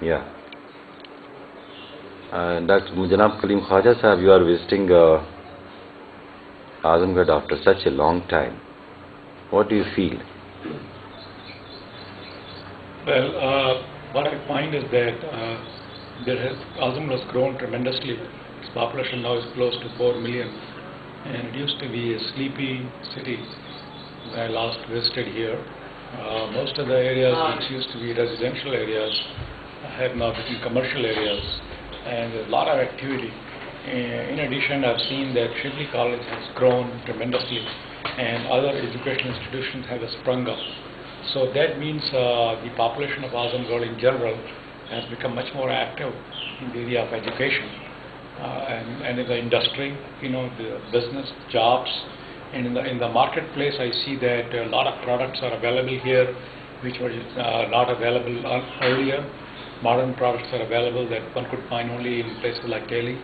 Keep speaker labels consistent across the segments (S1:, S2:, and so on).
S1: Yeah. Dr. Janab Kaleem Kawaja sahab, you are visiting Azamgarh after such a long time. What do you feel?
S2: Well, what I find is that Azamgarh has grown tremendously. Its population now is close to 4 million, and it used to be a sleepy city when I last visited here. Most of the areas which used to be residential areas have now become commercial areas, and there's a lot of activity. In addition, I've seen that Shibli College has grown tremendously, and other educational institutions have sprung up. So that means the population of Azamgarh in general has become much more active in the area of education and in the industry, the business, jobs, and in the marketplace I see that a lot of products are available here which were not available earlier. Modern products are available that one could find only in places like Delhi.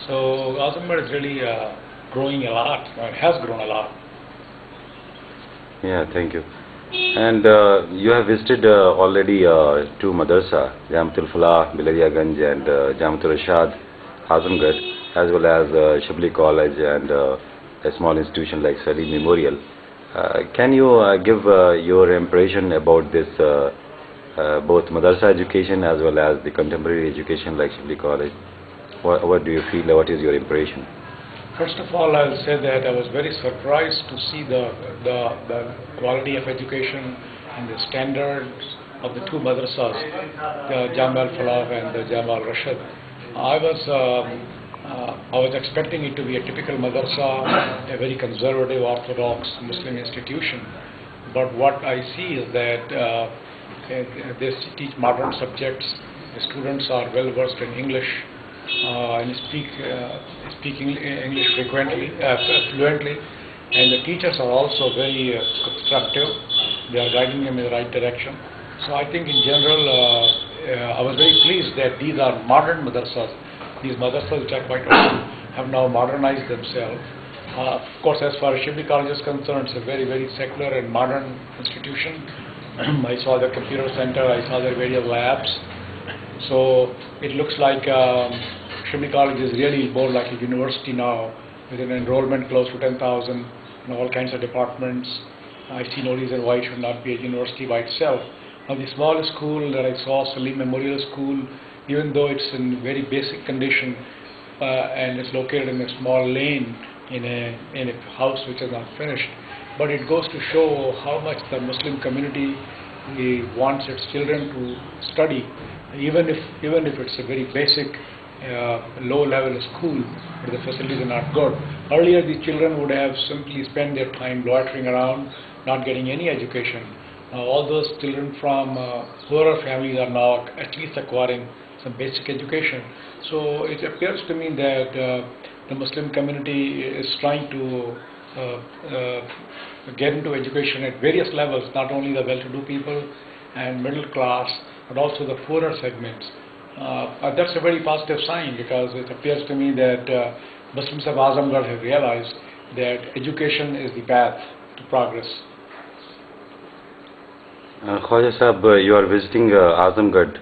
S2: So Azamgarh is really growing a lot, or has grown a lot.
S1: Yeah, thank you. And you have visited already two madrasa, Jamatul Falah, Biladiyaganj, and Jamatul Rashad, Azamgarh, as well as Shibli College and a small institution like Salim Memorial. Can you give your impression about this, both madrasa education as well as the contemporary education like Shibli College? What do you feel? What is your impression?
S2: First of all, I'll say that I was very surprised to see the quality of education and the standards of the two madrasas, the Jam al-Falah and the Jam al-Rashad. I was expecting it to be a typical madrasa, a very conservative, orthodox Muslim institution. But what I see is that they teach modern subjects. The students are well versed in English and speak English fluently, and the teachers are also very constructive. They are guiding them in the right direction. So I think in general, I was very pleased that these are modern madrasas. These madrasas, which are quite old, have now modernized themselves. Of course, as far as Shibli College is concerned, it's a very, very secular and modern institution. I saw the computer center, I saw the various labs. So it looks like Shibli College is really more like a university now, with an enrollment close to 10,000 and all kinds of departments. I see no reason why it should not be a university by itself. Now the small school that I saw, Salim Memorial School, even though it's in very basic condition and it's located in a small lane in a house which is not finished, but it goes to show how much the Muslim community wants its children to study, even if it's a very basic low-level school, but the facilities are not good. Earlier, the children would have simply spent their time loitering around, not getting any education. All those children from poorer families are now at least acquiring some basic education. So it appears to me that the Muslim community is trying to get into education at various levels, not only the well-to-do people and middle class, but also the poorer segments. That's a very positive sign, because it appears to me that Muslims of Azamgarh have realized that education is the path to progress.
S1: Khwaja Sahab, you are visiting Azamgarh,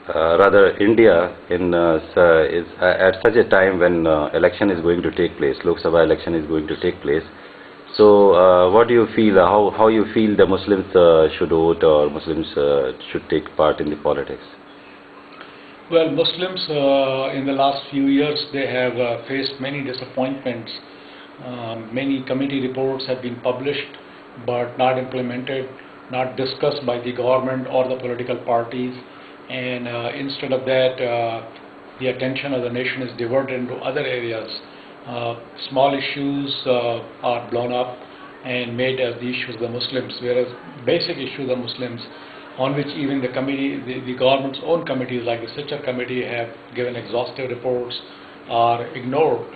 S1: rather India, at such a time when election is going to take place, Lok Sabha election is going to take place. So what do you feel, how you feel the Muslims should vote, or Muslims should take part in the politics?
S2: Well, Muslims in the last few years, they have faced many disappointments. Many committee reports have been published but not implemented, not discussed by the government or the political parties, and instead of that, the attention of the nation is diverted into other areas. Small issues are blown up and made as the issues of the Muslims, whereas basic issues of Muslims, on which even the committee, the government's own committees like the Sichar committee have given exhaustive reports, are ignored.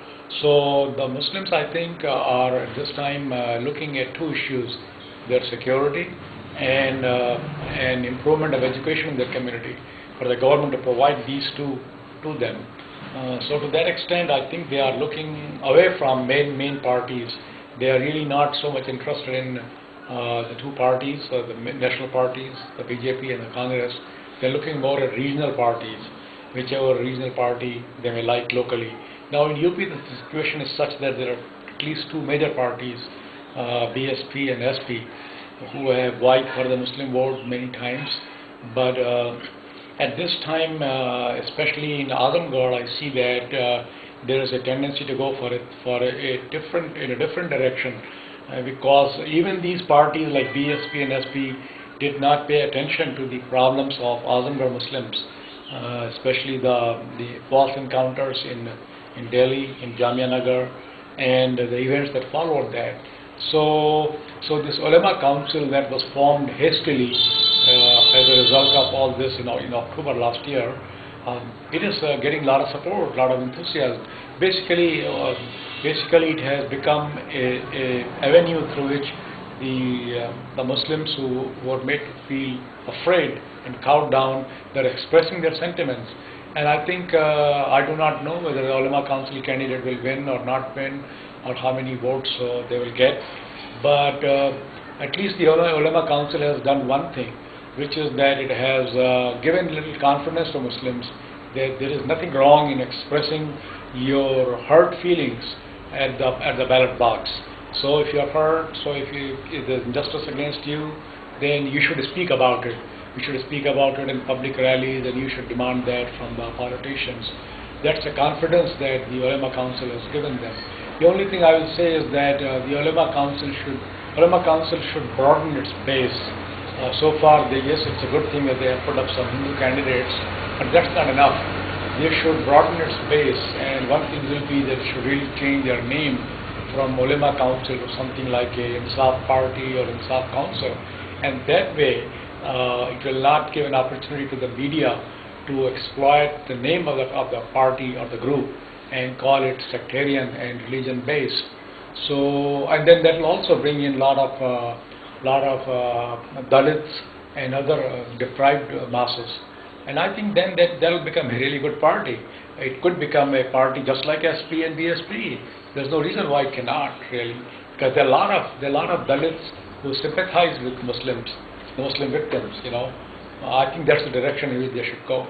S2: So the Muslims, I think, are at this time looking at two issues: their security and improvement of education in their community, for the government to provide these two to them. So to that extent, I think they are looking away from main parties. They are really not so much interested in the two parties, the national parties, the BJP and the Congress. They're looking more at regional parties, whichever regional party they may like locally. Now in UP the situation is such that there are at least two major parties, BSP and SP, who have vied for the Muslim vote many times. But at this time, especially in Azamgarh, I see that there is a tendency to go for in a different direction, because even these parties like BSP and SP did not pay attention to the problems of Azamgarh Muslims, especially the false encounters in Delhi, in Jamia Nagar, and the events that followed that. So this ulama council that was formed hastily as a result of all this in October last year, it is getting a lot of support, a lot of enthusiasm. Basically, it has become a avenue through which the Muslims who were made to feel afraid and cowed down, they're expressing their sentiments. And I think, I do not know whether the ulama council candidate will win or not win, or how many votes they will get. But at least the ulama council has done one thing, which is that it has given little confidence to Muslims that there is nothing wrong in expressing your hurt feelings at the ballot box. So if you are hurt, if there's injustice against you, then you should speak about it. You should speak about it in public rallies, and you should demand that from the politicians. That's the confidence that the ulama council has given them. The only thing I will say is that the ulama council should broaden its base. So far, yes, it's a good thing that they have put up some Hindu candidates, but that's not enough. They should broaden its base, and one thing will be that they should really change their name from ulama council to something like a Insaf party or Insaf council, and that way it will not give an opportunity to the media to exploit the name of the party or the group and call it sectarian and religion based. So, and then that will also bring in lot of Dalits and other deprived masses. And I think then that will become a really good party. It could become a party just like SP and BSP. There's no reason why it cannot really, because there are a lot of Dalits who sympathize with Muslims, Muslim victims. I think that's the direction in which they should go.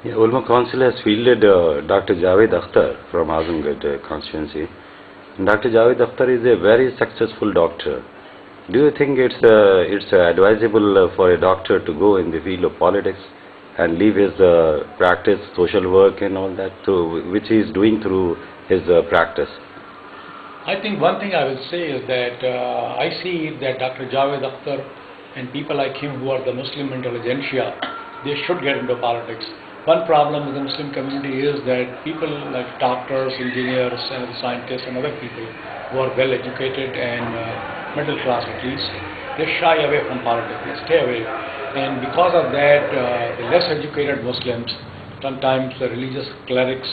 S1: Yeah, Ulama Council has fielded Dr. Javed Akhtar from Azamgarh constituency. And Dr. Javed Akhtar is a very successful doctor. Do you think it's advisable for a doctor to go in the field of politics and leave his practice, social work and all that, which he is doing through his practice?
S2: I think one thing I will say is that I see that Dr. Javed Akhtar and people like him who are the Muslim intelligentsia, they should get into politics. One problem with the Muslim community is that people like doctors, engineers, and scientists and other people who are well educated and middle class at least, they shy away from politics, they stay away. And because of that, the less educated Muslims, sometimes the religious clerics,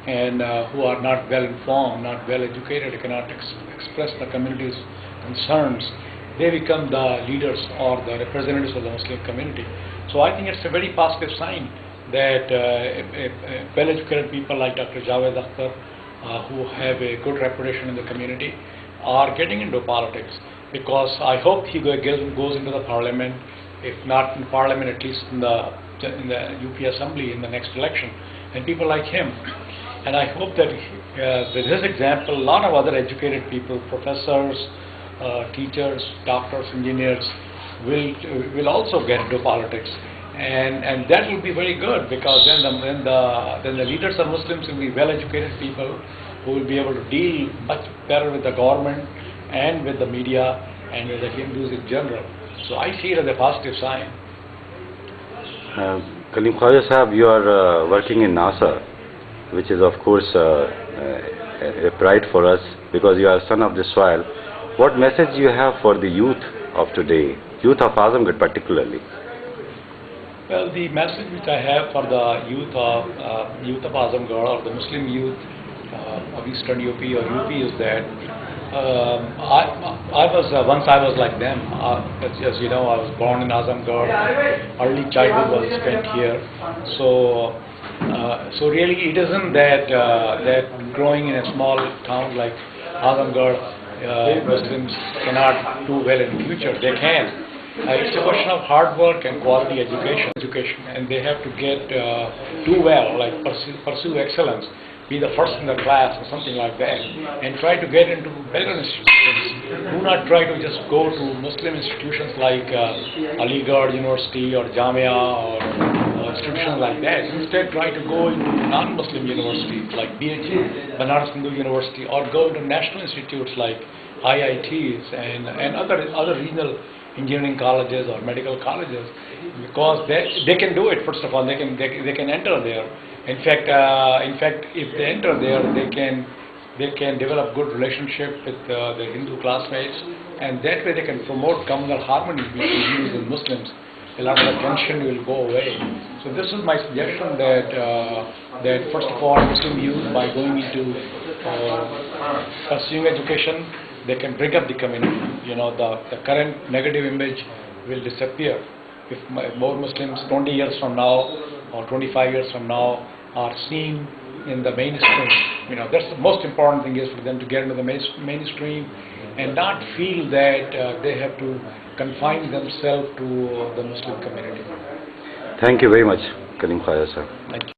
S2: and who are not well informed, not well educated, cannot express the community's concerns, they become the leaders or the representatives of the Muslim community. So I think it's a very positive sign that well-educated people like Dr. Javed Akhtar, who have a good reputation in the community, are getting into politics, because I hope he goes into the parliament, if not in parliament, at least in the UP Assembly in the next election, and people like him. And I hope that with his example, a lot of other educated people, professors, teachers, doctors, engineers, will also get into politics. And that will be very good, because then the leaders of Muslims will be well-educated people who will be able to deal much better with the government and with the media and with the Hindus in general. So I see it as a positive sign.
S1: Kaleem Kawaja Sahab, you are working in NASA, which is of course a pride for us, because you are son of the soil. What message do you have for the youth of today, youth of Azamgarh particularly?
S2: Well, the message which I have for the youth of Azamgarh, or the Muslim youth of Eastern UP or UP, is that once I was like them. As you know, I was born in Azamgarh. Early childhood was spent here. So really, it isn't that growing in a small town like Azamgarh, Muslims cannot do well in the future. They can. It's a question of hard work and quality education, and they have to do well, like pursue excellence, be the first in the class or something like that, and try to get into better institutions. Do not try to just go to Muslim institutions like Aligarh University or Jamia or institutions like that. Instead, try to go into non-Muslim universities like BHU, Banaras Hindu University, or go to national institutes like IITs and other regional engineering colleges or medical colleges, because they can do it. First of all, they can enter there. In fact, if they enter there, they can develop good relationship with their Hindu classmates, and that way they can promote communal harmony between Hindus and Muslims. A lot of the tension will go away. So this is my suggestion that first of all, Muslim youth, by going into pursuing education, they can bring up the community. The current negative image will disappear if more Muslims 20 years from now or 25 years from now are seen in the mainstream. That's the most important thing, is for them to get into the mainstream and not feel that they have to confine themselves to the Muslim community.
S1: Thank you very much, Kaleem Kawaja sir.
S2: Thank you.